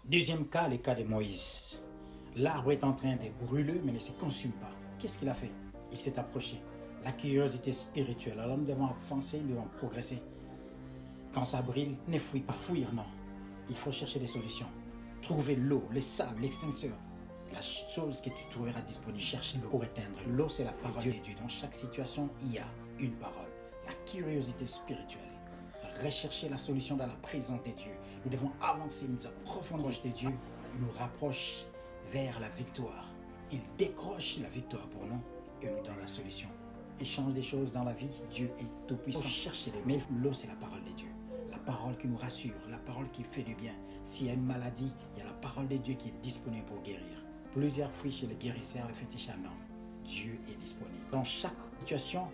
Deuxième cas, le cas de Moïse. L'arbre est en train de brûler, mais ne se consume pas. Qu'est-ce qu'il a fait? Il s'est approché. La curiosité spirituelle. Alors nous devons avancer, nous devons progresser. Quand ça brûle, ne fouille pas. Fuir, non. Il faut chercher des solutions. Trouver l'eau, le sable, l'extincteur. La chose que tu trouveras disponible, cherche l'eau pour éteindre. L'eau, c'est la parole de Dieu. Dans chaque situation, il y a une parole. La curiosité spirituelle. Rechercher la solution dans la présence de Dieu. Nous devons avancer, nous approfondir de Dieu. Il nous rapproche vers la victoire. Il décroche la victoire pour nous et nous donne la solution. Il change des choses dans la vie. Dieu est tout puissant. Chercher des mais l'eau, c'est la parole de Dieu. La parole qui nous rassure, la parole qui fait du bien. S'il y a une maladie, il y a la parole de Dieu qui est disponible pour guérir. Plusieurs fruits chez les guérisseurs, les féticheurs, non. Dieu est disponible. Dans chaque situation,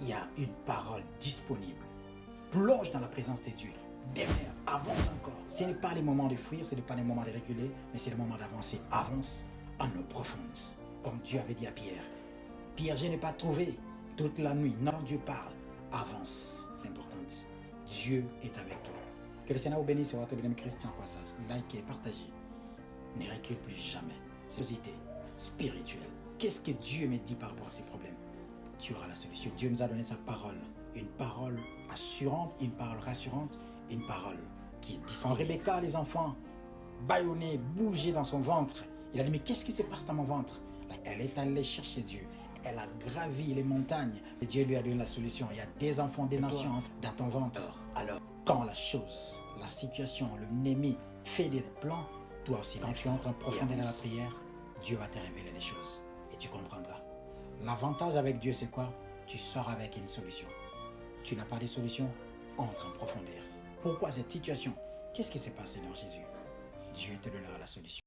il y a une parole disponible. Plonge dans la présence de Dieu. Demeure, avance encore. Ce n'est pas les moments de fuir, ce n'est pas les moments de reculer, mais c'est le moment d'avancer. Avance en eau profonde. Comme Dieu avait dit à Pierre. Pierre, je n'ai pas trouvé toute la nuit. Non, Dieu parle. Avance. Importante. Dieu est avec toi. Que le Seigneur vous bénisse sur votre bien Christian Croissance. Likez, partagez. Ne recule plus jamais. Société spirituelle. Qu'est-ce que Dieu me dit par rapport à ces problèmes? Tu auras la solution. Dieu nous a donné sa parole. Une parole assurante, une parole rassurante, une parole qui est disponible. Rebecca, les enfants, bâillonnés, bougés dans son ventre. Il a dit, mais qu'est-ce qui se passe dans mon ventre? Elle est allée chercher Dieu. Elle a gravi les montagnes. Et Dieu lui a donné la solution. Il y a des enfants, des nations dans ton ventre. Alors, quand la chose, la situation, l'ennemi fait des plans, toi aussi, quand tu entres en profondeur dans la prière, Dieu va te révéler les choses. Et tu comprendras. L'avantage avec Dieu, c'est quoi? Tu sors avec une solution. Tu n'as pas de solution, entre en profondeur. Pourquoi cette situation? Qu'est-ce qui s'est passé, Seigneur Jésus? Dieu te donnera la solution.